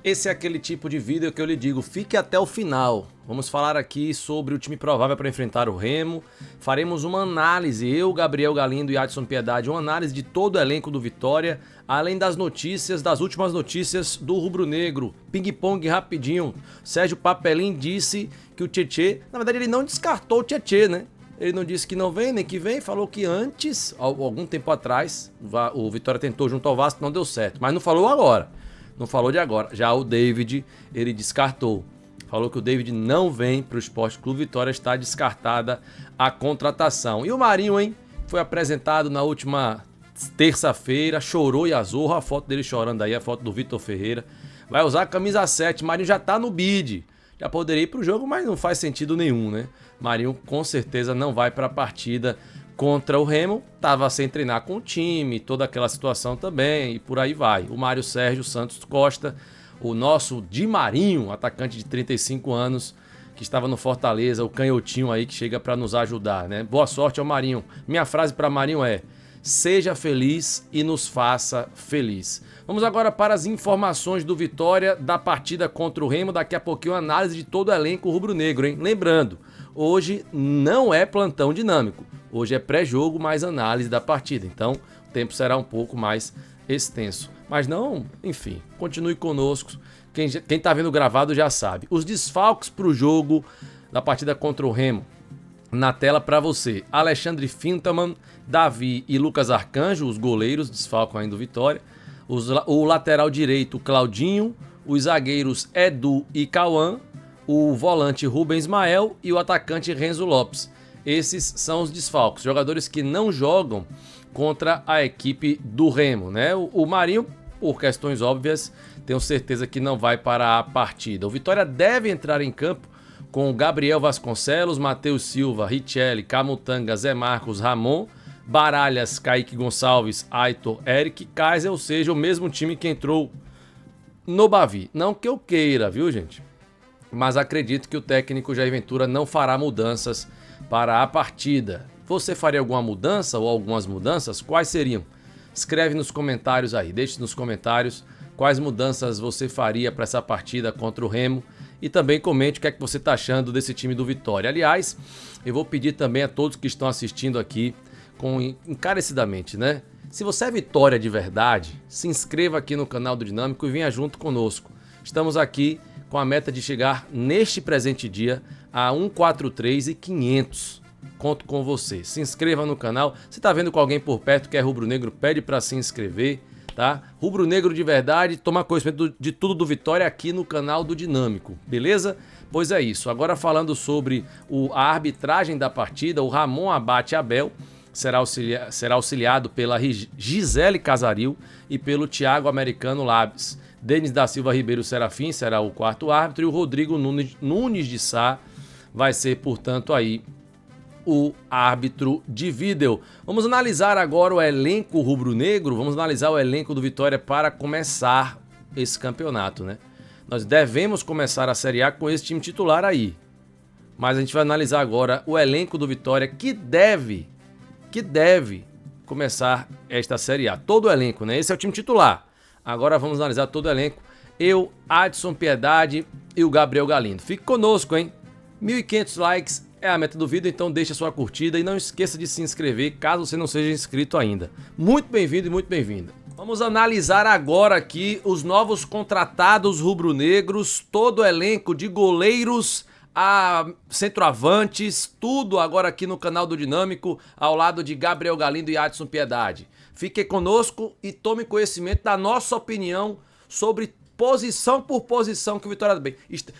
Esse é aquele tipo de vídeo que eu lhe digo, fique até o final. Vamos falar aqui sobre o time provável para enfrentar o Remo. Faremos uma análise, eu, Gabriel Galindo e Adson Piedade, uma análise de todo o elenco do Vitória, além das notícias, das últimas notícias do Rubro Negro. Ping-pong rapidinho. Sérgio Papelin disse que o Tietê, na verdade ele não descartou o Tietê, né? Ele não disse que não vem, nem que vem, falou que antes, algum tempo atrás, o Vitória tentou junto ao Vasco, não deu certo, mas não falou agora. Não falou de agora. Já o David, ele descartou. Falou que o David não vem para o Esporte Clube Vitória, está descartada a contratação. E o Marinho, hein? Foi apresentado na última terça-feira, chorou e azorra, a foto dele chorando aí, a foto do Vitor Ferreira. Vai usar a camisa 7, Marinho já tá no bid. Já poderia ir pro jogo, mas não faz sentido nenhum, né? Marinho com certeza não vai para a partida contra o Remo, estava sem treinar com o time, toda aquela situação também, e por aí vai. O Mário Sérgio Santos Costa, o nosso Di Marinho, atacante de 35 anos, que estava no Fortaleza, o canhotinho aí que chega para nos ajudar, né? Boa sorte ao Marinho. Minha frase para Marinho é: seja feliz e nos faça feliz. Vamos agora para as informações do Vitória da partida contra o Remo. Daqui a pouquinho análise de todo o elenco rubro-negro, hein? Lembrando, hoje não é plantão dinâmico. Hoje é pré-jogo mais análise da partida. Então, o tempo será um pouco mais extenso. Mas não, enfim, continue conosco. Quem tá vendo gravado já sabe. Os desfalques para o jogo da partida contra o Remo. Na tela para você, Alexandre Fintaman, Davi e Lucas Arcanjo, os goleiros, desfalcam ainda o Vitória. O lateral direito, Claudinho, os zagueiros Edu e Cauã, o volante Rubens Mael e o atacante Renzo Lopes. Esses são os desfalques, jogadores que não jogam contra a equipe do Remo, né? O Marinho, por questões óbvias, tenho certeza que não vai para a partida. O Vitória deve entrar em campo com Gabriel Vasconcelos, Matheus Silva, Richelli, Camutanga, Zé Marcos, Ramon, Baralhas, Kaique Gonçalves, Aitor, Eric, Kaiser, ou seja, o mesmo time que entrou no Bavi. Não que eu queira, viu, gente? Mas acredito que o técnico Jair Ventura não fará mudanças para a partida. Você faria alguma mudança ou algumas mudanças? Quais seriam? Escreve nos comentários aí, deixe nos comentários quais mudanças você faria para essa partida contra o Remo. E também comente o que é que você está achando desse time do Vitória. Aliás, eu vou pedir também a todos que estão assistindo aqui, encarecidamente, né? Se você é Vitória de verdade, se inscreva aqui no canal do Dinâmico e venha junto conosco. Estamos aqui com a meta de chegar neste presente dia a 143.500. Conto com você. Se inscreva no canal. Se está vendo com alguém por perto que é rubro-negro, pede para se inscrever, tá? Rubro-negro de verdade, toma conhecimento de tudo do Vitória aqui no canal do Dinâmico, beleza? Pois é isso. Agora falando sobre a arbitragem da partida, o Ramon Abate Abel será auxiliado pela Gisele Casaril e pelo Thiago Americano Labs. Denis da Silva Ribeiro Serafim será o quarto árbitro e o Rodrigo Nunes de Sá vai ser, portanto, aí o árbitro de vídeo. Vamos analisar agora o elenco rubro-negro, vamos analisar o elenco do Vitória para começar esse campeonato, né? Nós devemos começar a Série A com esse time titular aí, mas a gente vai analisar agora o elenco do Vitória que deve começar esta Série A. Todo o elenco, né? Esse é o time titular. Agora vamos analisar todo o elenco. Eu, Adson Piedade e o Gabriel Galindo. Fique conosco, hein? 1.500 likes é a meta do vídeo, então deixa sua curtida e não esqueça de se inscrever caso você não seja inscrito ainda. Muito bem-vindo e muito bem-vinda. Vamos analisar agora aqui os novos contratados rubro-negros, todo o elenco de goleiros a centroavantes, tudo agora aqui no canal do Dinâmico, ao lado de Gabriel Galindo e Adson Piedade. Fique conosco e tome conhecimento da nossa opinião sobre posição por posição que o Vitória bem.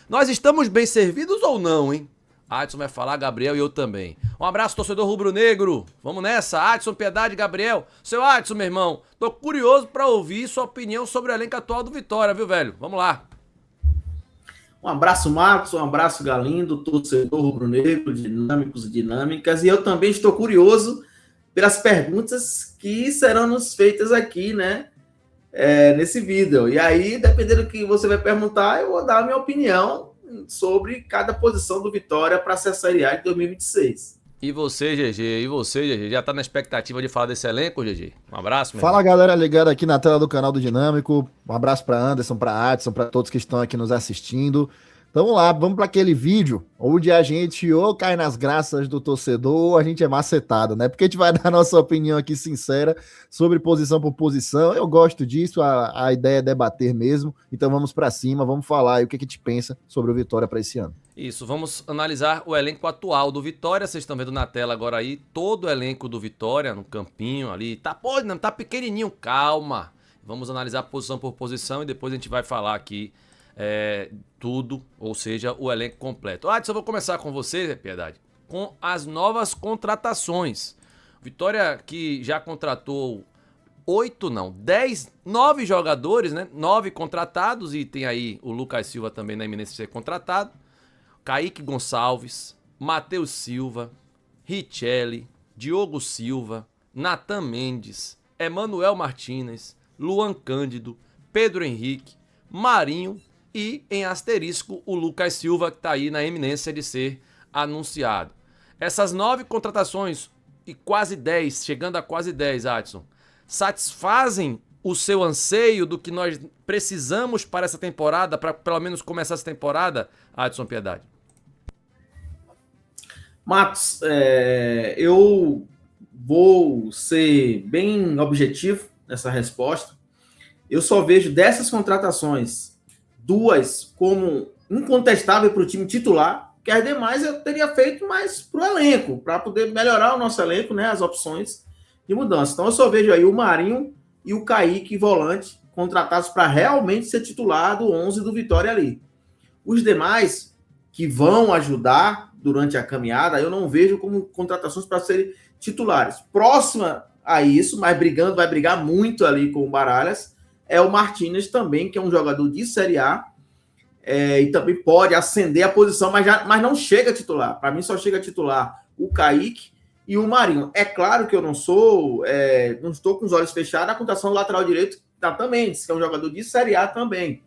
Nós estamos bem servidos ou não, hein? Adson vai falar, Gabriel e eu também. Um abraço, torcedor rubro-negro. Vamos nessa, Adson, Piedade, Gabriel. Seu Adson, meu irmão, tô curioso para ouvir sua opinião sobre o elenco atual do Vitória, viu, velho? Vamos lá. Um abraço, Marcos, um abraço, Galindo, torcedor rubro-negro, dinâmicos e dinâmicas. E eu também estou curioso pelas perguntas que serão nos feitas aqui, né, nesse vídeo. E aí, dependendo do que você vai perguntar, eu vou dar a minha opinião sobre cada posição do Vitória para essa Série A de 2026. E você, GG? E você, GG? Já tá na expectativa de falar desse elenco, GG? Um abraço, meu Fala irmão. galera ligada aqui na tela do canal do Dinâmico. Um abraço para Anderson, para Adson, para todos que estão aqui nos assistindo. Então vamos lá, vamos para aquele vídeo onde a gente ou cai nas graças do torcedor ou a gente é macetado, né? Porque a gente vai dar a nossa opinião aqui sincera sobre posição por posição. Eu gosto disso, a ideia é debater mesmo. Então vamos para cima, vamos falar aí o que a gente pensa sobre o Vitória para esse ano. Isso, vamos analisar o elenco atual do Vitória. Vocês estão vendo na tela agora aí todo o elenco do Vitória, no campinho ali. Tá, pô, não, tá pequenininho, calma. Vamos analisar posição por posição e depois a gente vai falar aqui tudo, ou seja, o elenco completo. Adson, eu vou começar com você, Piedade, com as novas contratações. Vitória que já contratou 9 jogadores, né? 9 contratados e tem aí o Lucas Silva também na iminência de ser contratado. Kaique Gonçalves, Matheus Silva, Richelli, Diogo Silva, Natan Mendes, Emanuel Martínez, Luan Cândido, Pedro Henrique, Marinho e, em asterisco, o Lucas Silva, que está aí na iminência de ser anunciado. Essas 9 contratações e quase 10, chegando a quase 10, Adson, satisfazem o seu anseio do que nós precisamos para essa temporada, para pelo menos começar essa temporada, Adson Piedade? Matos, eu vou ser bem objetivo nessa resposta. Eu só vejo dessas contratações 2 como incontestável para o time titular, que as demais eu teria feito mais para o elenco, para poder melhorar o nosso elenco, né, as opções de mudança. Então eu só vejo aí o Marinho e o Kaique, volante, contratados para realmente ser titular do 11 do Vitória ali. Os demais que vão ajudar durante a caminhada, eu não vejo como contratações para serem titulares. Próxima a isso, mas vai brigar muito ali com o Baralhas, é o Martínez também, que é um jogador de Série A, e também pode ascender a posição, mas não chega a titular. Para mim só chega a titular o Kaique e o Marinho. É claro que eu não estou com os olhos fechados, a contratação do lateral direito Natan Mendes, que é um jogador de Série A também.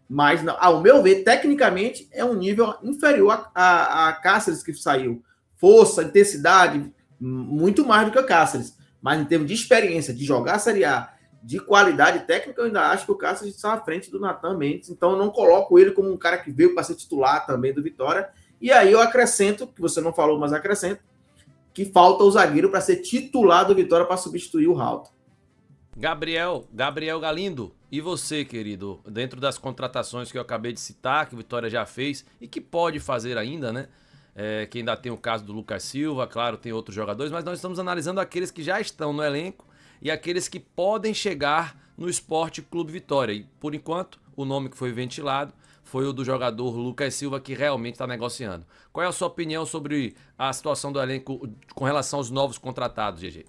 Mas, ao meu ver, tecnicamente, é um nível inferior a Cáceres, que saiu. Força, intensidade, muito mais do que o Cáceres. Mas em termos de experiência, de jogar a Série A, de qualidade técnica, eu ainda acho que o Cáceres está à frente do Natan Mendes. Então, eu não coloco ele como um cara que veio para ser titular também do Vitória. E aí eu acrescento, que você não falou, mas acrescento, que falta o zagueiro para ser titular do Vitória para substituir o Ralto. Gabriel Galindo, e você, querido, dentro das contratações que eu acabei de citar, que o Vitória já fez e que pode fazer ainda, né? Que ainda tem o caso do Lucas Silva, claro, tem outros jogadores, mas nós estamos analisando aqueles que já estão no elenco e aqueles que podem chegar no Esporte Clube Vitória. E, por enquanto, o nome que foi ventilado foi o do jogador Lucas Silva, que realmente está negociando. Qual é a sua opinião sobre a situação do elenco com relação aos novos contratados, GG?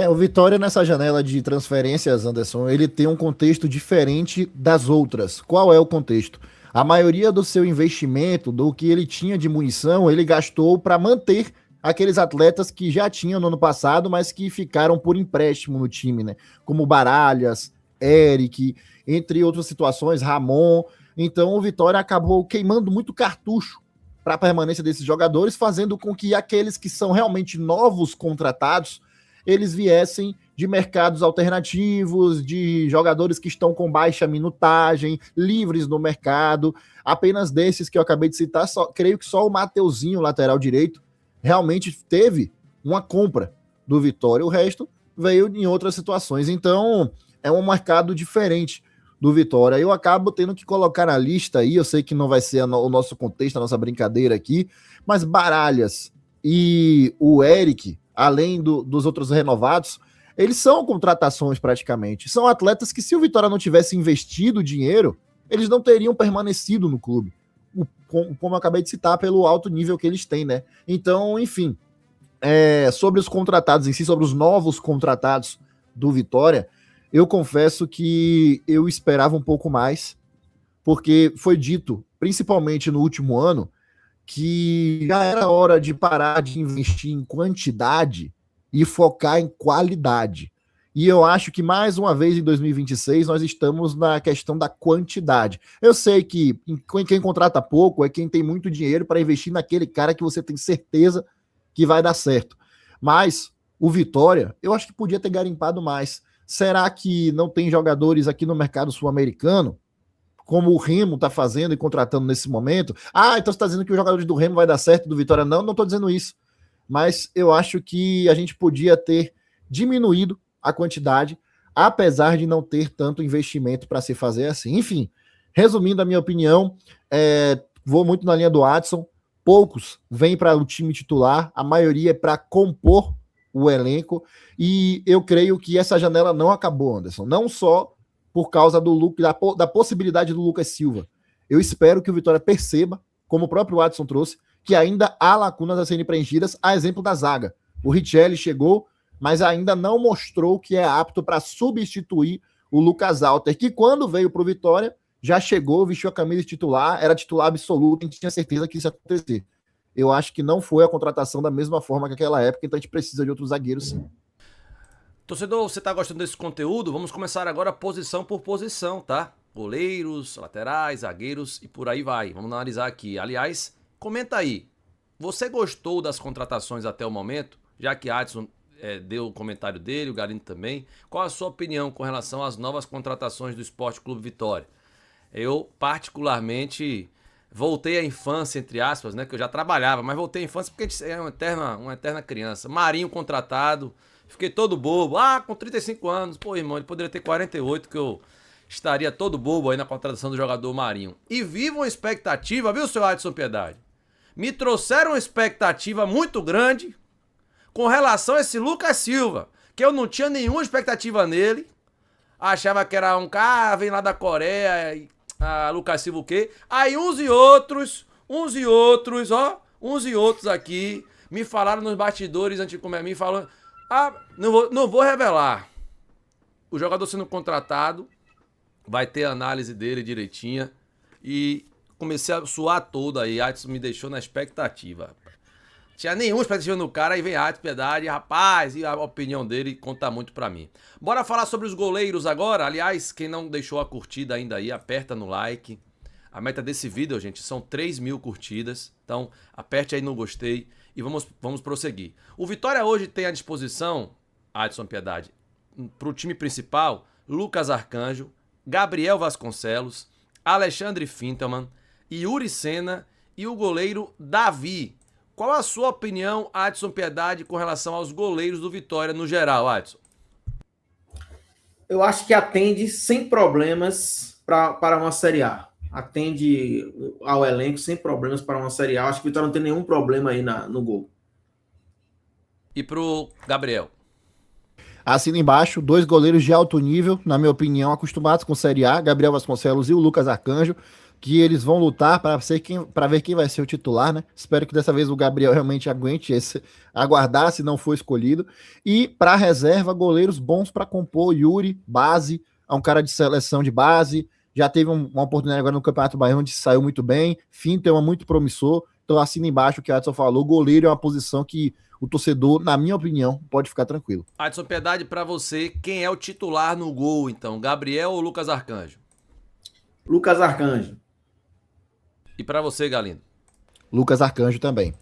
O Vitória nessa janela de transferências, Anderson, ele tem um contexto diferente das outras. Qual é o contexto? A maioria do seu investimento, do que ele tinha de munição, ele gastou para manter aqueles atletas que já tinham no ano passado, mas que ficaram por empréstimo no time, né? Como Baralhas, Eric, entre outras situações, Ramon. Então o Vitória acabou queimando muito cartucho para a permanência desses jogadores, fazendo com que aqueles que são realmente novos contratados eles viessem de mercados alternativos, de jogadores que estão com baixa minutagem, livres no mercado. Apenas desses que eu acabei de citar, creio que só o Mateuzinho, lateral direito, realmente teve uma compra do Vitória. O resto veio em outras situações. Então, é um mercado diferente do Vitória. Eu acabo tendo que colocar na lista aí, eu sei que não vai ser o nosso contexto, a nossa brincadeira aqui, mas Baralhas e o Eric, além dos outros renovados, eles são contratações praticamente. São atletas que, se o Vitória não tivesse investido dinheiro, eles não teriam permanecido no clube. Como eu acabei de citar, pelo alto nível que eles têm, né? Então, enfim, sobre os contratados em si, sobre os novos contratados do Vitória, eu confesso que eu esperava um pouco mais, porque foi dito, principalmente no último ano, que já era hora de parar de investir em quantidade e focar em qualidade. E eu acho que, mais uma vez, em 2026, nós estamos na questão da quantidade. Eu sei que quem contrata pouco é quem tem muito dinheiro para investir naquele cara que você tem certeza que vai dar certo. Mas o Vitória, eu acho que podia ter garimpado mais. Será que não tem jogadores aqui no mercado sul-americano, como o Remo está fazendo e contratando nesse momento? Ah, então você está dizendo que os jogadores do Remo vai dar certo, do Vitória não? Não estou dizendo isso. Mas eu acho que a gente podia ter diminuído a quantidade, apesar de não ter tanto investimento para se fazer assim. Enfim, resumindo a minha opinião, vou muito na linha do Adson. Poucos vêm para o time titular, a maioria é para compor o elenco, e eu creio que essa janela não acabou, Anderson, não só por causa da possibilidade do Lucas Silva. Eu espero que o Vitória perceba, como o próprio Adson trouxe, que ainda há lacunas a serem preenchidas, a exemplo da zaga. O Richelli chegou, mas ainda não mostrou que é apto para substituir o Lucas Alter, que quando veio para o Vitória, já chegou, vestiu a camisa de titular, era titular absoluto, a gente tinha certeza que isso ia acontecer. Eu acho que não foi a contratação da mesma forma que aquela época, então a gente precisa de outros zagueiros, sim. Torcedor, você tá gostando desse conteúdo? Vamos começar agora posição por posição, tá? Goleiros, laterais, zagueiros e por aí vai. Vamos analisar aqui. Aliás, comenta aí. Você gostou das contratações até o momento? Já que Adson deu o comentário dele, o Galindo também. Qual a sua opinião com relação às novas contratações do Sport Clube Vitória? Eu, particularmente, voltei à infância, entre aspas, né? Que eu já trabalhava, mas voltei à infância porque a gente é uma eterna criança. Marinho contratado, fiquei todo bobo. Ah, com 35 anos. Pô, irmão, ele poderia ter 48, que eu estaria todo bobo aí na contratação do jogador Marinho. E vivo uma expectativa, viu, seu Adson Piedade? Me trouxeram uma expectativa muito grande com relação a esse Lucas Silva, que eu não tinha nenhuma expectativa nele. Achava que era um cara, vem lá da Coreia, Lucas Silva o quê? Aí uns e outros aqui me falaram nos bastidores antes de comer, me falando, não vou revelar. O jogador sendo contratado, vai ter análise dele direitinha, e comecei a suar todo aí, Adson me deixou na expectativa. Tinha nenhuma expectativa no cara, aí vem Adson Piedade, rapaz, e a opinião dele conta muito pra mim. Bora falar sobre os goleiros agora. Aliás, quem não deixou a curtida ainda aí, aperta no like. A meta desse vídeo, gente, são 3.000 curtidas. Então, aperte aí no gostei e vamos prosseguir. O Vitória hoje tem à disposição, Adson Piedade, pro time principal, Lucas Arcanjo, Gabriel Vasconcelos, Alexandre Fintelman, Yuri Sena e o goleiro Davi. Qual a sua opinião, Adson Piedade, com relação aos goleiros do Vitória no geral, Adson? Eu acho que atende sem problemas para uma Série A. Atende ao elenco sem problemas para uma Série A. Acho que o Vitória não tem nenhum problema aí no gol. E pro Gabriel? Assina embaixo, 2 goleiros de alto nível, na minha opinião, acostumados com Série A, Gabriel Vasconcelos e o Lucas Arcanjo, que eles vão lutar para ver quem vai ser o titular, né? Espero que dessa vez o Gabriel realmente aguente aguardar se não for escolhido. E para reserva, goleiros bons para compor. Yuri, base, é um cara de seleção de base, já teve uma oportunidade agora no Campeonato Baiano, onde saiu muito bem. Fintel é muito promissor, então assina embaixo o que o Adson falou. Goleiro é uma posição que o torcedor, na minha opinião, pode ficar tranquilo. Adson Piedade, para você, quem é o titular no gol, então? Gabriel ou Lucas Arcanjo? Lucas Arcanjo. E para você, Galindo? Lucas Arcanjo também.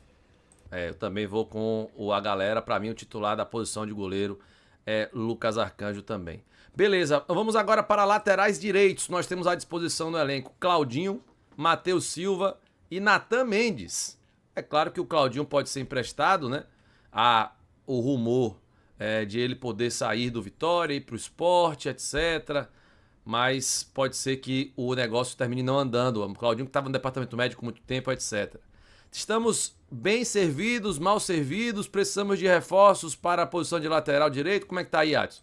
Eu também vou com a galera. Para mim, o titular da posição de goleiro é Lucas Arcanjo também. Beleza, vamos agora para laterais direitos. Nós temos à disposição no elenco Claudinho, Matheus Silva e Natan Mendes. É claro que o Claudinho pode ser emprestado, né? Há o rumor de ele poder sair do Vitória, ir para o Sport, etc., mas pode ser que o negócio termine não andando. O Claudinho que estava no departamento médico há muito tempo, etc. Estamos bem servidos, mal servidos, precisamos de reforços para a posição de lateral direito. Como é que tá aí, Adson?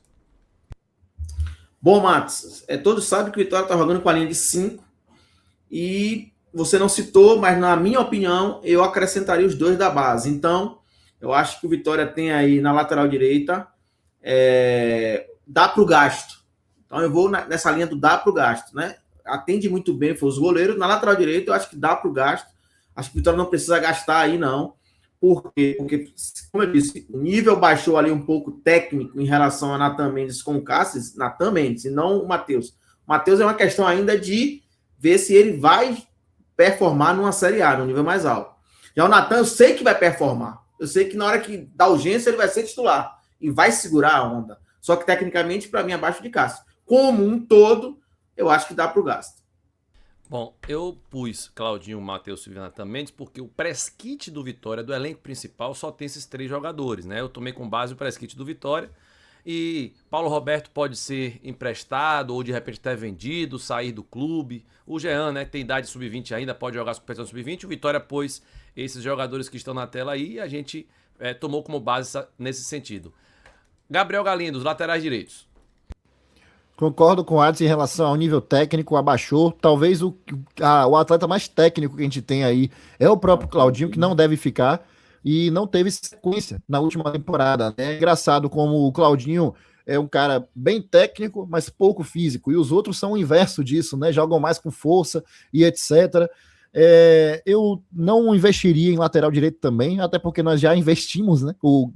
Bom, Matos, todos sabem que o Vitória está jogando com a linha de 5 e você não citou, mas na minha opinião, eu acrescentaria os 2 da base. Então, eu acho que o Vitória tem aí na lateral direita, dá para o gasto. Então eu vou nessa linha do dá para o gasto, né? Atende muito bem, foi os goleiros. Na lateral direita eu acho que dá para o gasto. Acho que o Vitória não precisa gastar aí, não. Por quê? Porque, como eu disse, o nível baixou ali um pouco técnico em relação a Nathan Mendes com o Cáceres, Nathan Mendes, e não o Matheus. O Matheus é uma questão ainda de ver se ele vai performar numa Série A, no nível mais alto. Já o Nathan, eu sei que vai performar. Eu sei que na hora que dá urgência, ele vai ser titular e vai segurar a onda. Só que, tecnicamente, para mim, abaixo de Cáceres. Como um todo, eu acho que dá para o gasto. Bom, eu pus Claudinho, Matheus Silva e Nathan Mendes porque o press kit do Vitória, do elenco principal, só tem esses 3 jogadores, né? Eu tomei com base o press kit do Vitória e Paulo Roberto pode ser emprestado ou de repente até vendido, sair do clube. O Jean, né, tem idade sub-20 ainda, pode jogar com competição sub-20. O Vitória pôs esses jogadores que estão na tela aí e a gente tomou como base nesse sentido. Gabriel Galindo, os laterais direitos. Concordo com o Adson em relação ao nível técnico, abaixou. Talvez o atleta mais técnico que a gente tem aí é o próprio Claudinho, que não deve ficar e não teve sequência na última temporada. É engraçado como o Claudinho é um cara bem técnico, mas pouco físico, e os outros são o inverso disso, né? Jogam mais com força e etc. Eu não investiria em lateral direito também, até porque nós já investimos, né? O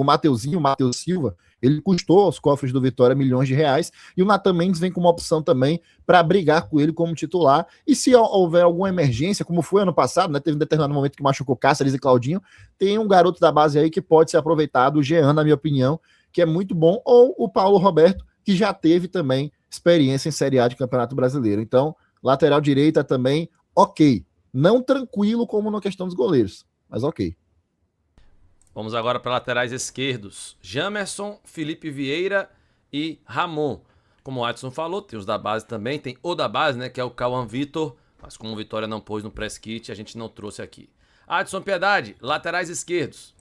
Mateuzinho, o Matheus Silva, ele custou aos cofres do Vitória milhões de reais, e o Nathan Mendes vem como opção também para brigar com ele como titular. E se houver alguma emergência, como foi ano passado, né? Teve um determinado momento que machucou Cáceres e Claudinho, tem um garoto da base aí que pode ser aproveitado, o Jean, na minha opinião, que é muito bom, ou o Paulo Roberto, que já teve também experiência em Série A de Campeonato Brasileiro. Então, lateral direita também, ok. Não tranquilo como na questão dos goleiros, mas ok. Vamos agora para laterais esquerdos. Jamerson, Felipe Vieira e Ramon. Como o Adson falou, tem os da base também. Tem o da base, né, que é o Cauã Vitor. Mas como o Vitória não pôs no press kit, a gente não trouxe aqui. Adson Piedade, laterais esquerdos.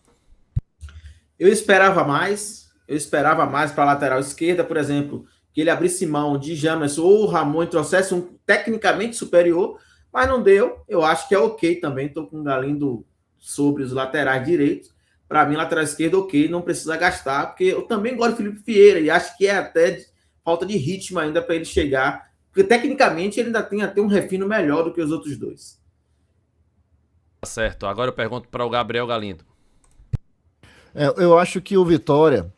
Eu esperava mais para a lateral esquerda, por exemplo, que ele abrisse mão de Jamerson ou Ramon e trouxesse um tecnicamente superior, mas não deu. Eu acho que é ok também. Estou com o Galindo sobre os laterais direitos. Para mim, lateral esquerdo, ok, não precisa gastar, porque eu também gosto do Felipe Vieira e acho que é até falta de ritmo ainda para ele chegar, porque tecnicamente ele ainda tem até um refino melhor do que os outros dois. Tá certo. Agora eu pergunto para o Gabriel Galindo. Eu acho que o Vitória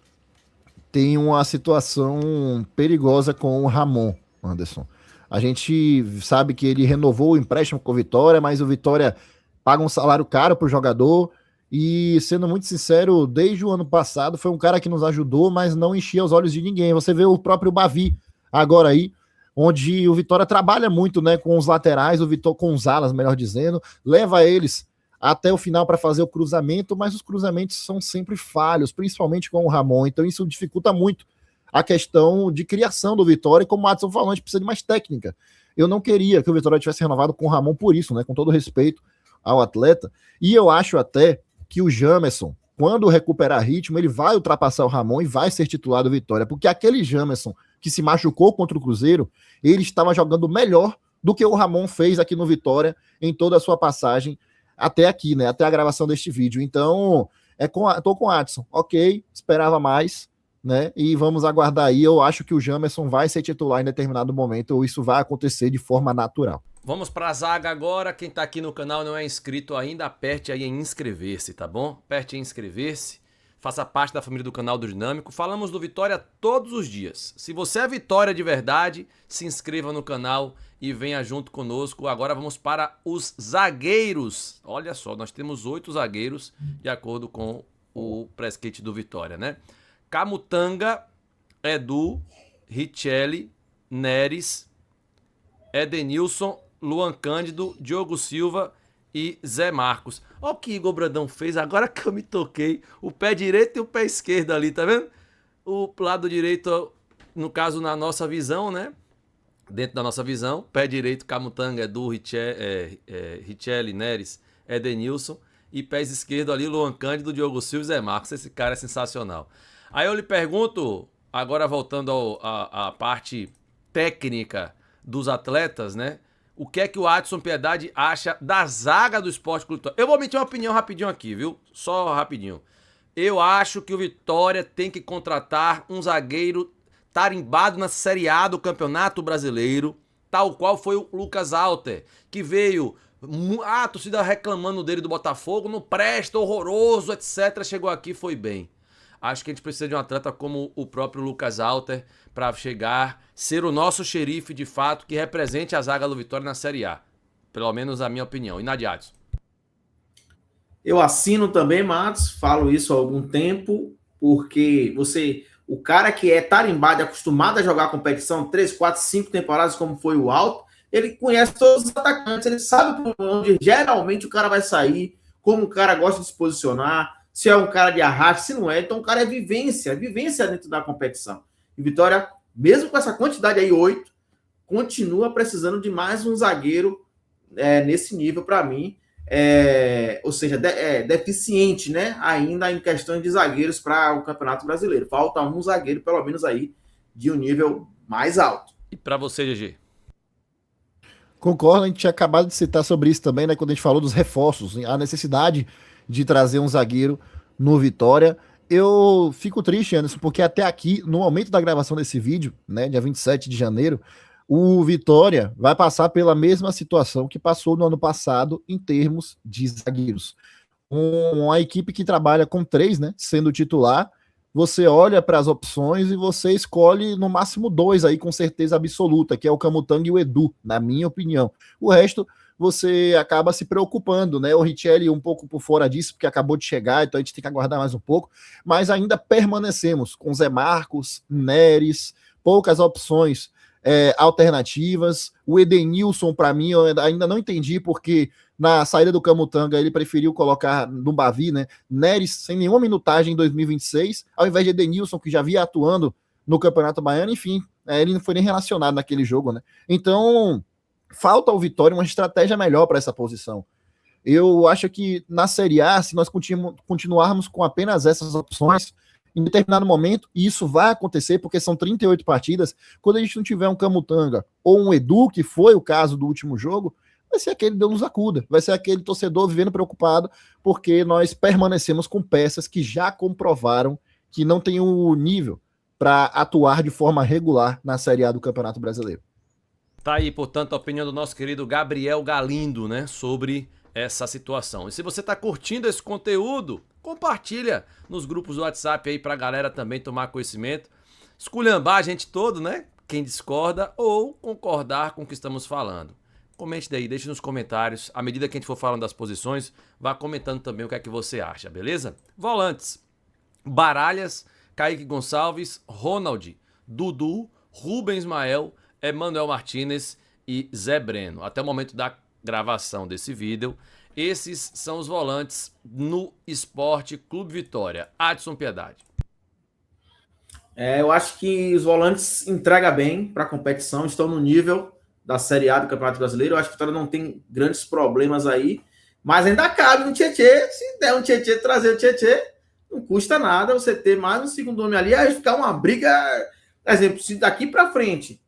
tem uma situação perigosa com o Ramon, Anderson. A gente sabe que ele renovou o empréstimo com o Vitória, mas o Vitória paga um salário caro para o jogador. E, sendo muito sincero, desde o ano passado foi um cara que nos ajudou, mas não enchia os olhos de ninguém. Você vê o próprio Bavi agora aí, onde o Vitória trabalha muito, né, com os laterais, o Vitória com os alas, melhor dizendo, leva eles até o final para fazer o cruzamento, mas os cruzamentos são sempre falhos, principalmente com o Ramon. Então isso dificulta muito a questão de criação do Vitória, e como o Adson falou, a gente precisa de mais técnica. Eu não queria que o Vitória tivesse renovado com o Ramon por isso, né, com todo respeito ao atleta, e eu acho até que o Jamerson, quando recuperar ritmo, ele vai ultrapassar o Ramon e vai ser titular do Vitória, porque aquele Jamerson que se machucou contra o Cruzeiro, ele estava jogando melhor do que o Ramon fez aqui no Vitória em toda a sua passagem até aqui, né, até a gravação deste vídeo. Então, tô com o Adson, ok, esperava mais, né, e vamos aguardar aí. Eu acho que o Jamerson vai ser titular em determinado momento, ou isso vai acontecer de forma natural. Vamos para a zaga agora. Quem tá aqui no canal e não é inscrito ainda, aperte aí em inscrever-se, tá bom? Aperte em inscrever-se, faça parte da família do canal do Dinâmico. Falamos do Vitória todos os dias. Se você é Vitória de verdade, se inscreva no canal e venha junto conosco. Agora vamos para os zagueiros. Olha só, nós temos 8 zagueiros de acordo com o press kit do Vitória, né? Camutanga, Edu, Richelli, Neres, Edenilson, Luan Cândido, Diogo Silva e Zé Marcos. Olha o que Igor Brandão fez, agora que eu me toquei. O pé direito e o pé esquerdo ali, tá vendo? O lado direito, no caso, na nossa visão, né? Dentro da nossa visão, pé direito, Camutanga, Edu, Richelli, Neres, Edenilson. E pés esquerdo ali, Luan Cândido, Diogo Silva e Zé Marcos. Esse cara é sensacional. Aí eu lhe pergunto, agora voltando à parte técnica dos atletas, né? O que é que o Adson Piedade acha da zaga do Sport Clube Vitória? Eu vou emitir uma opinião rapidinho aqui, viu? Só rapidinho. Eu acho que o Vitória tem que contratar um zagueiro tarimbado na Série A do Campeonato Brasileiro, tal qual foi o Lucas Alter, que veio, a torcida reclamando dele do Botafogo, não presta, horroroso, etc. Chegou aqui, foi bem. Acho que a gente precisa de um atleta como o próprio Lucas Alter para chegar, ser o nosso xerife de fato, que represente a zaga do Vitória na Série A. Pelo menos a minha opinião. E Nadiadson? Eu assino também, Matos, falo isso há algum tempo, porque o cara que é tarimbado, acostumado a jogar competição 3, 4, 5 temporadas, como foi o Alto, ele conhece todos os atacantes, ele sabe por onde geralmente o cara vai sair, como o cara gosta de se posicionar, se é um cara de arraste, se não é. Então o cara é vivência dentro da competição. E Vitória, mesmo com essa quantidade aí, 8, continua precisando de mais um zagueiro nesse nível para mim. Ou seja, deficiente, né? Ainda em questões de zagueiros para o Campeonato Brasileiro. Falta um zagueiro, pelo menos aí, de um nível mais alto. E para você, GG? Concordo, a gente tinha acabado de citar sobre isso também, né? Quando a gente falou dos reforços, a necessidade de trazer um zagueiro no Vitória. Eu fico triste, Anderson, porque até aqui, no momento da gravação desse vídeo, né, dia 27 de janeiro, o Vitória vai passar pela mesma situação que passou no ano passado em termos de zagueiros. Uma equipe que trabalha com 3, né, sendo titular, você olha para as opções e você escolhe no máximo 2 aí com certeza absoluta, que é o Camutanga e o Edu, na minha opinião. O resto você acaba se preocupando, né? O Richelli um pouco por fora disso, porque acabou de chegar, então a gente tem que aguardar mais um pouco, mas ainda permanecemos com Zé Marcos, Neres, poucas opções alternativas. O Edenilson, para mim, eu ainda não entendi, porque na saída do Camutanga ele preferiu colocar no Bavi, né? Neres sem nenhuma minutagem em 2026, ao invés de Edenilson, que já vinha atuando no Campeonato Baiano, enfim, ele não foi nem relacionado naquele jogo, né? Então, falta ao Vitória uma estratégia melhor para essa posição. Eu acho que na Série A, se nós continuarmos com apenas essas opções, em determinado momento, e isso vai acontecer, porque são 38 partidas, quando a gente não tiver um Camutanga ou um Edu, que foi o caso do último jogo, vai ser aquele Deus nos acuda, vai ser aquele torcedor vivendo preocupado, porque nós permanecemos com peças que já comprovaram que não tem o nível para atuar de forma regular na Série A do Campeonato Brasileiro. Tá aí, portanto, a opinião do nosso querido Gabriel Galindo, né, sobre essa situação. E se você tá curtindo esse conteúdo, compartilha nos grupos do WhatsApp aí pra galera também tomar conhecimento. Esculhambar a gente todo, né? Quem discorda ou concordar com o que estamos falando. Comente daí, deixe nos comentários. À medida que a gente for falando das posições, vá comentando também o que é que você acha, beleza? Volantes: Baralhas, Kaique Gonçalves, Ronald, Dudu, Rubens Ismael, Emanuel Martinez e Zé Breno. Até o momento da gravação desse vídeo, esses são os volantes no Esporte Clube Vitória. Adson Piedade. Eu acho que os volantes entregam bem para a competição, estão no nível da Série A do Campeonato Brasileiro. Eu acho que o Vitória não tem grandes problemas aí, mas ainda cabe um Tietê. Se der um Tietê, trazer o Tietê, não custa nada você ter mais um segundo homem ali, aí ficar uma briga. Por exemplo, se daqui para frente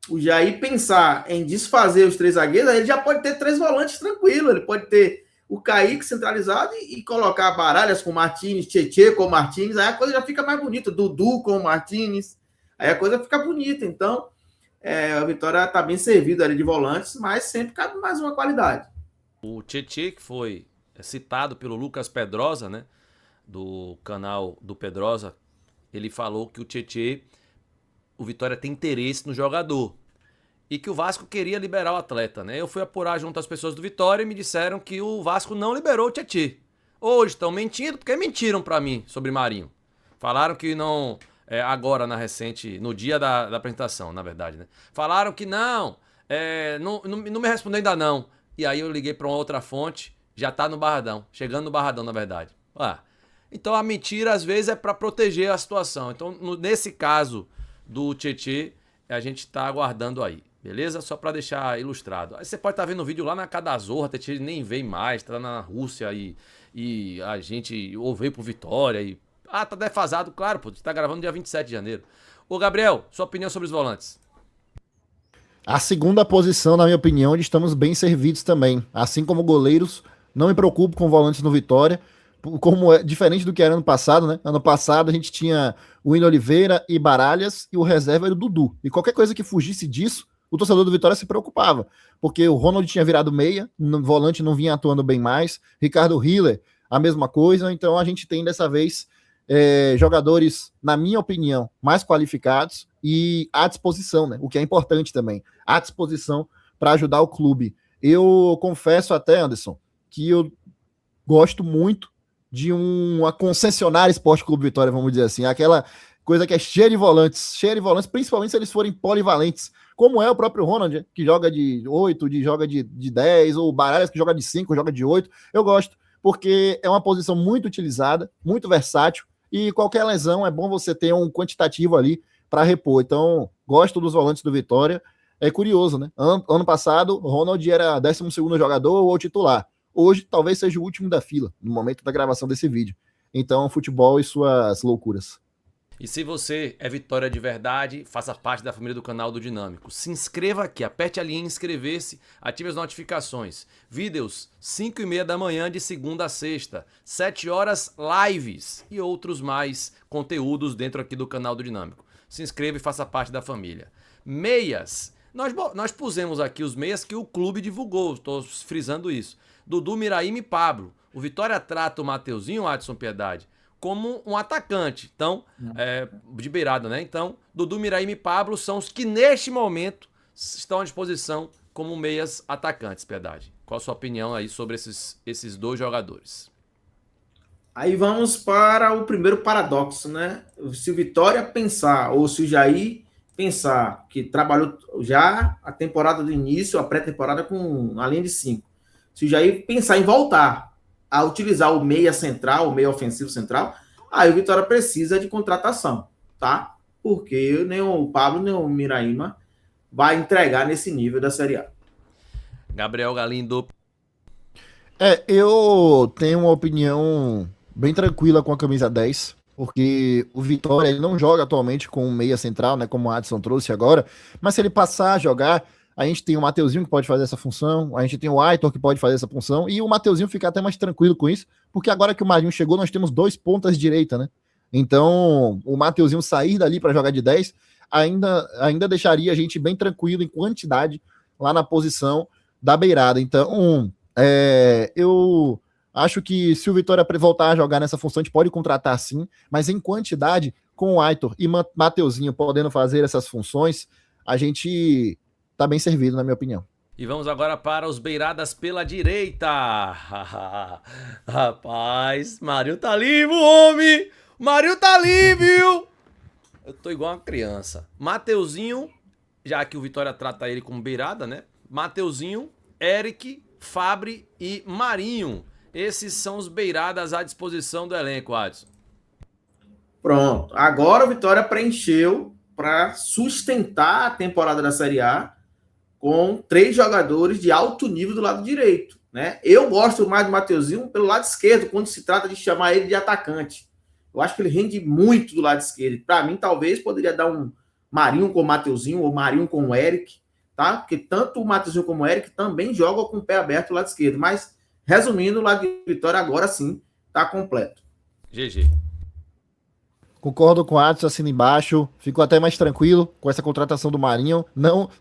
o Jair pensar em desfazer os 3 zagueiros, aí ele já pode ter 3 volantes tranquilo. Ele pode ter o Kaique centralizado e colocar Baralhas com Martins, Tietê com Martins, aí a coisa já fica mais bonita. Dudu com Martins, aí a coisa fica bonita. Então, a Vitória está bem servida ali de volantes, mas sempre cabe mais uma qualidade. O Tietê, que foi citado pelo Lucas Pedrosa, né, do canal do Pedrosa, ele falou que o Tietê, o Vitória tem interesse no jogador e que o Vasco queria liberar o atleta, né? Eu fui apurar junto às pessoas do Vitória e me disseram que o Vasco não liberou o Tietê. Hoje estão mentindo, porque mentiram pra mim sobre Marinho. Falaram que não, agora no dia da apresentação, na verdade, né? Falaram que não me respondeu ainda não. E aí eu liguei pra uma outra fonte, já tá no Barradão, chegando no Barradão, na verdade. Então a mentira às vezes é pra proteger a situação. Então nesse caso do Tietê, a gente tá aguardando aí, beleza? Só pra deixar ilustrado. Aí você pode estar vendo o vídeo lá na Cadazorra, o Tietê nem vem mais, tá na Rússia e a gente ou veio pro Vitória e... tá defasado, claro, pô, você tá gravando dia 27 de janeiro. Ô Gabriel, sua opinião sobre os volantes? A segunda posição, na minha opinião, onde estamos bem servidos também. Assim como goleiros, não me preocupo com volantes no Vitória, como é diferente do que era ano passado, né? Ano passado a gente tinha o Willian Oliveira e Baralhas e o reserva era o Dudu. E qualquer coisa que fugisse disso, o torcedor do Vitória se preocupava, porque o Ronald tinha virado meia, no volante não vinha atuando bem mais, Ricardo Hiller, a mesma coisa, então a gente tem dessa vez jogadores, na minha opinião, mais qualificados e à disposição, né? O que é importante também, à disposição para ajudar o clube. Eu confesso até, Anderson, que eu gosto muito de uma concessionária Esporte Clube Vitória, vamos dizer assim, aquela coisa que é cheia de volantes, principalmente se eles forem polivalentes, como é o próprio Ronald, que joga de 8, joga de 10, ou o Baralhas, que joga de 5, joga de 8. Eu gosto, porque é uma posição muito utilizada, muito versátil, e qualquer lesão é bom você ter um quantitativo ali para repor. Então, gosto dos volantes do Vitória. É curioso, né? Ano passado, o Ronald era 12º jogador ou titular. Hoje, talvez seja o último da fila, no momento da gravação desse vídeo. Então, futebol e suas loucuras. E se você é Vitória de verdade, faça parte da família do canal do Dinâmico. Se inscreva aqui, aperte a linha inscrever-se, ative as notificações. Vídeos 5h30 da manhã de segunda a sexta, 7 horas lives e outros mais conteúdos dentro aqui do canal do Dinâmico. Se inscreva e faça parte da família. Meias. Nós pusemos aqui os meias que o clube divulgou, estou frisando isso. Dudu, Miraíma e Pablo. O Vitória trata o Mateuzinho, Adson Piedade, como um atacante, então, de beirada, né? Então, Dudu, Miraíma e Pablo são os que neste momento estão à disposição como meias atacantes, Piedade. Qual a sua opinião aí sobre esses dois jogadores? Aí vamos para o primeiro paradoxo, né? Se o Vitória pensar, ou se o Jair pensar, que trabalhou já a temporada do início, a pré-temporada com a linha de 5. Se o Jair pensar em voltar a utilizar o meia central, o meia ofensivo central, aí o Vitória precisa de contratação, tá? Porque nem o Pablo, nem o Miraíma vai entregar nesse nível da Série A. Gabriel Galindo. Eu tenho uma opinião bem tranquila com a camisa 10, porque o Vitória ele não joga atualmente com um meia central, né, como o Adson trouxe agora, mas se ele passar a jogar, a gente tem o Mateuzinho que pode fazer essa função, a gente tem o Aitor que pode fazer essa função, e o Mateuzinho fica até mais tranquilo com isso, porque agora que o Marinho chegou, nós temos 2 pontas de direita, né? Então, o Mateuzinho sair dali para jogar de 10 ainda deixaria a gente bem tranquilo em quantidade lá na posição da beirada. Então, eu acho que se o Vitória voltar a jogar nessa função, a gente pode contratar sim, mas em quantidade, com o Aitor e Mateuzinho podendo fazer essas funções, a gente tá bem servido, na minha opinião. E vamos agora para os beiradas pela direita. Rapaz, Marinho tá livre, homem! Marinho tá livre, viu? Eu tô igual uma criança. Mateuzinho, já que o Vitória trata ele como beirada, né? Mateuzinho, Eric, Fabri e Marinho. Esses são os beiradas à disposição do elenco, Adson. Pronto. Agora o Vitória preencheu para sustentar a temporada da Série A com 3 jogadores de alto nível do lado direito, né? Eu gosto mais do Mateuzinho pelo lado esquerdo, quando se trata de chamar ele de atacante. Eu acho que ele rende muito do lado esquerdo. Para mim, talvez poderia dar um Marinho com o Mateuzinho ou Marinho com o Eric, tá? Porque tanto o Mateuzinho como o Eric também jogam com o pé aberto do lado esquerdo. Mas, resumindo, o lado de Vitória agora sim está completo. GG. Concordo com o Adson, assina embaixo. Fico até mais tranquilo com essa contratação do Marinho.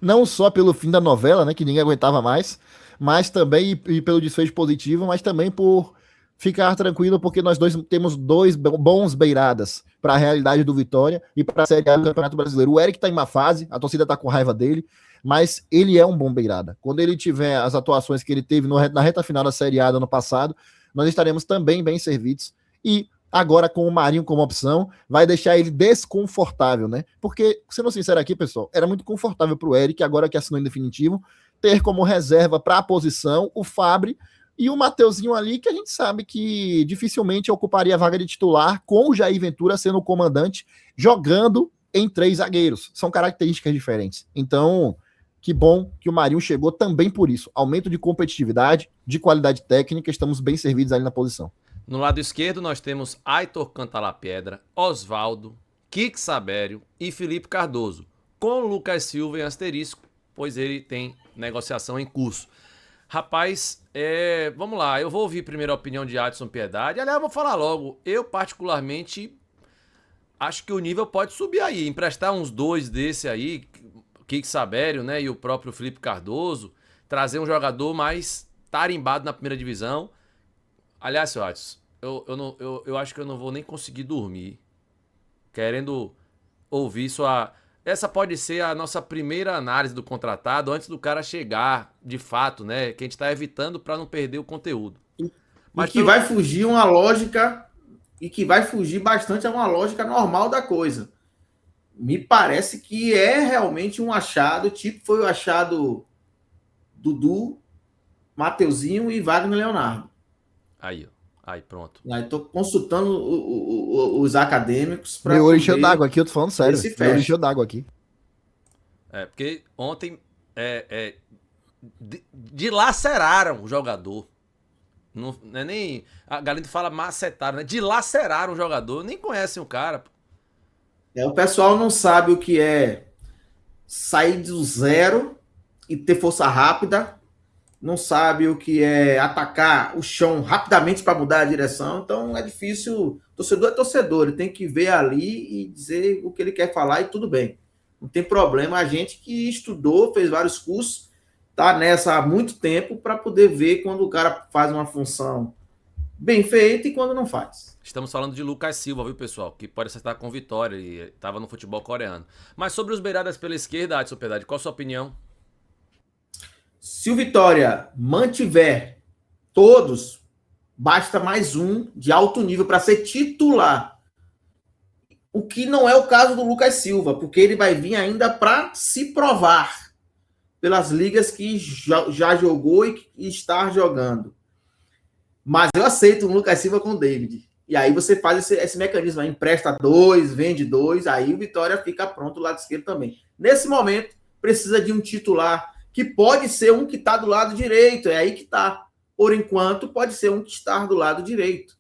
Não só pelo fim da novela, né, que ninguém aguentava mais, mas também e pelo desfecho positivo, mas também por ficar tranquilo, porque nós temos 2 bons beiradas para a realidade do Vitória e para a Série A do Campeonato Brasileiro. O Eric está em uma fase, a torcida está com raiva dele, mas ele é um bom beirada. Quando ele tiver as atuações que ele teve na reta final da Série A do ano passado, nós estaremos também bem servidos. E agora com o Marinho como opção, vai deixar ele desconfortável, né? Porque, sendo sincero aqui, pessoal, era muito confortável para o Eric, agora que assinou em definitivo, ter como reserva para a posição o Fabri e o Mateuzinho ali, que a gente sabe que dificilmente ocuparia a vaga de titular, com o Jair Ventura sendo o comandante, jogando em 3 zagueiros. São características diferentes. Então, que bom que o Marinho chegou também por isso. Aumento de competitividade, de qualidade técnica, estamos bem servidos ali na posição. No lado esquerdo nós temos Aitor Cantalapedra, Osvaldo, Kik Sabério e Felipe Cardoso, com Lucas Silva em asterisco, pois ele tem negociação em curso. Rapaz, vamos lá, eu vou ouvir primeiro a opinião de Adson Piedade. Aliás, eu vou falar logo, eu particularmente acho que o nível pode subir aí, emprestar uns 2 desse aí, Kiko Sabério, né, e o próprio Felipe Cardoso, trazer um jogador mais tarimbado na primeira divisão. Aliás, seu Adson, eu acho que eu não vou nem conseguir dormir querendo ouvir sua... Essa pode ser a nossa primeira análise do contratado antes do cara chegar, de fato, né? Que a gente tá evitando para não perder o conteúdo. Mas que vai fugir uma lógica, e que vai fugir bastante a uma lógica normal da coisa. Me parece que é realmente um achado, tipo foi o achado Dudu, Mateuzinho e Wagner Leonardo. Aí, ó. Aí, pronto. Estou consultando os acadêmicos para Meu olho encheu d'água aqui, eu tô falando sério. Meu olho encheu d'água aqui. Porque ontem dilaceraram o jogador. Não é nem... A Galindo fala macetaram, né? Dilaceraram o jogador. Nem conhecem o cara. O pessoal não sabe o que é sair do zero e ter força rápida. Não sabe o que é atacar o chão rapidamente para mudar a direção. Então é difícil. Torcedor é torcedor. Ele tem que ver ali e dizer o que ele quer falar e tudo bem. Não tem problema. A gente que estudou, fez vários cursos, tá nessa há muito tempo para poder ver quando o cara faz uma função bem feita e quando não faz. Estamos falando de Lucas Silva, viu, pessoal? Que pode acertar com Vitória e estava no futebol coreano. Mas sobre os beiradas pela esquerda, Adson Piedade, qual a sua opinião? Se o Vitória mantiver todos, basta mais um de alto nível para ser titular. O que não é o caso do Lucas Silva, porque ele vai vir ainda para se provar pelas ligas que já jogou e que está jogando. Mas eu aceito o Lucas Silva com o David. E aí você faz esse mecanismo, aí empresta 2, vende 2, aí o Vitória fica pronto do lado esquerdo também. Nesse momento, precisa de um titular que pode ser um que está do lado direito, é aí que está. Por enquanto, pode ser um que está do lado direito,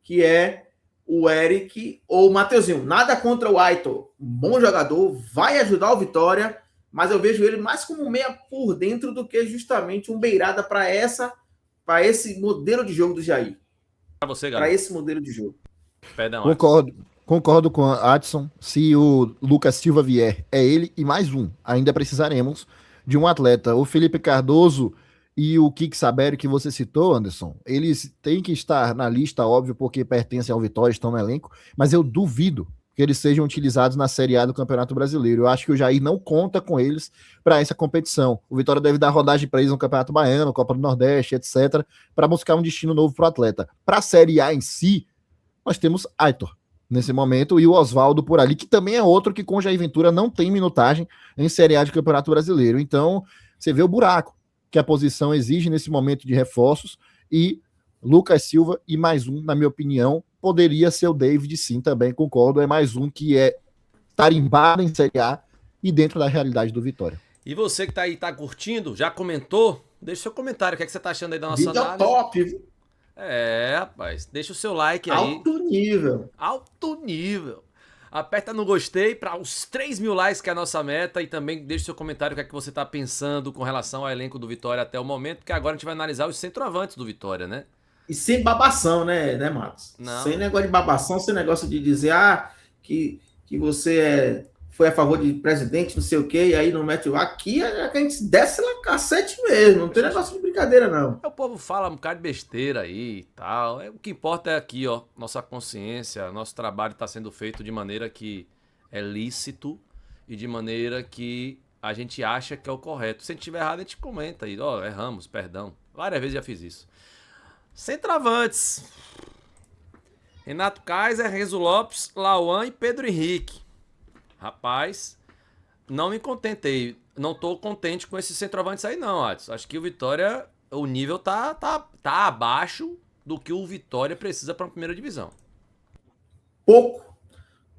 que é o Eric ou o Mateuzinho. Nada contra o Aitor, um bom jogador, vai ajudar o Vitória, mas eu vejo ele mais como meia por dentro do que justamente um beirada para esse modelo de jogo do Jair. Para esse modelo de jogo. Perdão, concordo com a Adson. Se o Lucas Silva vier, é ele e mais um. Ainda precisaremos de um atleta. O Felipe Cardoso e o Kiko Sabério que você citou, Anderson, eles têm que estar na lista, óbvio, porque pertencem ao Vitória, estão no elenco, mas eu duvido que eles sejam utilizados na Série A do Campeonato Brasileiro. Eu acho que o Jair não conta com eles para essa competição. O Vitória deve dar rodagem para eles no Campeonato Baiano, Copa do Nordeste, etc., para buscar um destino novo para o atleta. Para a Série A em si, nós temos Aitor nesse momento e o Oswaldo por ali, que também é outro que com o Jair Ventura não tem minutagem em Série A de Campeonato Brasileiro. Então, você vê o buraco que a posição exige nesse momento de reforços e Lucas Silva e mais um, na minha opinião, poderia ser o David, sim, também concordo, é mais um que é tarimbado em Série A e dentro da realidade do Vitória. E você que tá aí, tá curtindo, já comentou? Deixa seu comentário, o que, é que você tá achando aí da nossa Vídeo análise? top, viu? Rapaz, deixa o seu like aí. Alto nível. Alto nível. Aperta no gostei para os 3.000 likes, que é a nossa meta, e também deixa seu comentário o que é que você tá pensando com relação ao elenco do Vitória até o momento, porque agora a gente vai analisar os centroavantes do Vitória, né? E sem babação, né, Matos? Não. Sem negócio de babação, sem negócio de dizer que você foi a favor de presidente, não sei o quê, e aí não mete o... Aqui a gente desce lá cacete mesmo, não tem negócio de brincadeira, não. O povo fala um bocado de besteira aí e tal. O que importa é aqui, ó, nossa consciência, nosso trabalho está sendo feito de maneira que é lícito e de maneira que a gente acha que é o correto. Se a gente estiver errado, a gente comenta aí, ó, erramos, perdão. Várias vezes já fiz isso. Centroavantes: Renato Kaiser, Renzo Lopes, Lauan e Pedro Henrique. Rapaz, não me contentei. Não tô contente com esses centroavantes aí não, Adson. Acho que o Vitória, o nível tá abaixo do que o Vitória precisa para a primeira divisão. Pouco,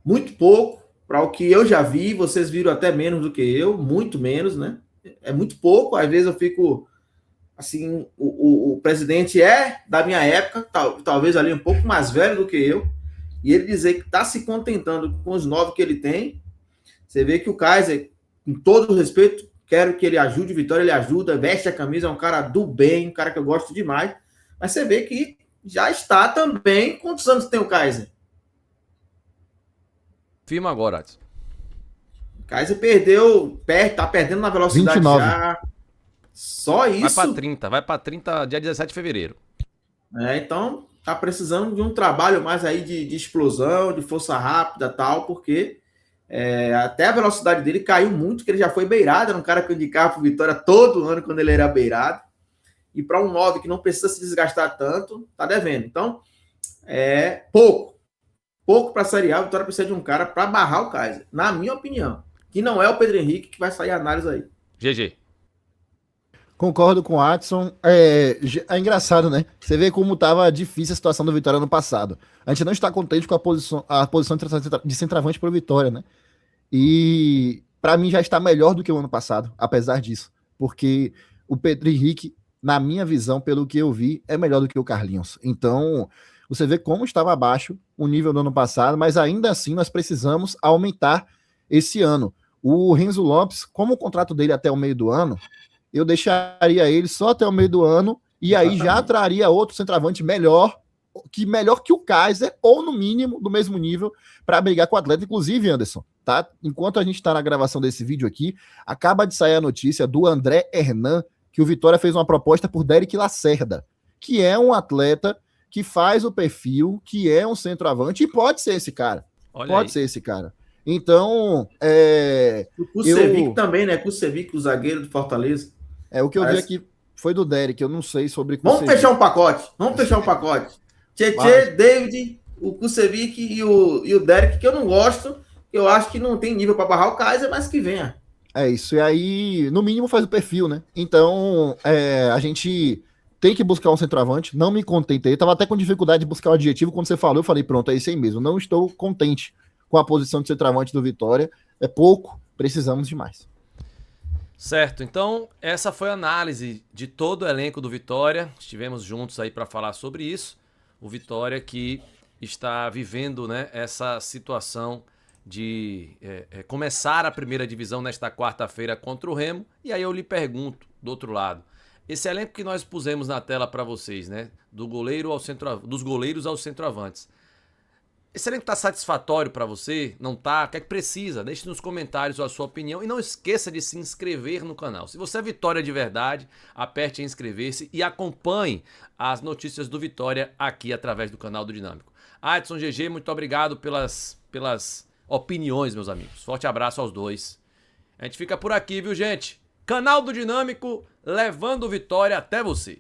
muito pouco, para o que eu já vi. Vocês viram até menos do que eu, muito menos, né? É muito pouco, às vezes eu fico... Assim, o presidente é da minha época, talvez ali um pouco mais velho do que eu, e ele dizer que está se contentando com os 9 que ele tem. Você vê que o Kaiser, com todo o respeito, quero que ele ajude o Vitória, ele ajuda, veste a camisa, é um cara do bem, um cara que eu gosto demais, mas você vê que já está também. Quantos anos tem o Kaiser? Firma agora, Adson. Kaiser tá perdendo na velocidade 29. já. Só isso. Vai pra 30, dia 17 de fevereiro. Então tá precisando de um trabalho mais aí de explosão, de força rápida tal, porque até a velocidade dele caiu muito, que ele já foi beirado, era um cara que eu indicava pro Vitória todo ano quando ele era beirado, e para um 9 que não precisa se desgastar tanto, tá devendo. Então, pouco para a Série A, o Vitória precisa de um cara para barrar o Kaiser, na minha opinião, que não é o Pedro Henrique que vai sair a análise aí. GG. Concordo com o Adson. É engraçado, né? Você vê como estava difícil a situação do Vitória no passado. A gente não está contente com a posição de centroavante para o Vitória, né? E para mim já está melhor do que o ano passado, apesar disso. Porque o Pedro Henrique, na minha visão, pelo que eu vi, é melhor do que o Carlinhos. Então, você vê como estava abaixo o nível do ano passado, mas ainda assim nós precisamos aumentar esse ano. O Renzo Lopes, como o contrato dele é até o meio do ano, eu deixaria ele só até o meio do ano e aí já traria outro centroavante melhor que o Kaiser, ou no mínimo do mesmo nível, para brigar com o Atleta. Inclusive, Anderson, tá? Enquanto a gente está na gravação desse vídeo aqui, acaba de sair a notícia do André Hernan, que o Vitória fez uma proposta por Derek Lacerda, que é um atleta que faz o perfil, que é um centroavante, e pode ser esse cara. Ser esse cara. Então, o Kusevic também, né? Kusevic, o zagueiro do Fortaleza. O que eu vi aqui foi do Derek, eu não sei sobre Kusevic. Vamos fechar um pacote. Tietê, David, o Kusevic e o Derek, que eu não gosto, que eu acho que não tem nível para barrar o Kaiser, mas que venha. É isso, e aí, no mínimo, faz o perfil, né? Então, a gente tem que buscar um centroavante, não me contentei, tava até com dificuldade de buscar o adjetivo, quando você falou, eu falei, pronto, é isso aí mesmo, não estou contente com a posição de centroavante do Vitória, é pouco, precisamos de mais. Certo, então essa foi a análise de todo o elenco do Vitória, estivemos juntos aí para falar sobre isso, o Vitória que está vivendo, né, essa situação de começar a primeira divisão nesta quarta-feira contra o Remo, e aí eu lhe pergunto, do outro lado, esse elenco que nós pusemos na tela para vocês, né, dos goleiros aos centroavantes, esse elenco tá satisfatório para você? Não tá? O que é que precisa? Deixe nos comentários a sua opinião e não esqueça de se inscrever no canal. Se você é Vitória de verdade, aperte em inscrever-se e acompanhe as notícias do Vitória aqui através do canal do Dinâmico. Adson, GG, muito obrigado pelas opiniões, meus amigos. Forte abraço aos dois. A gente fica por aqui, viu, gente? Canal do Dinâmico, levando Vitória até você.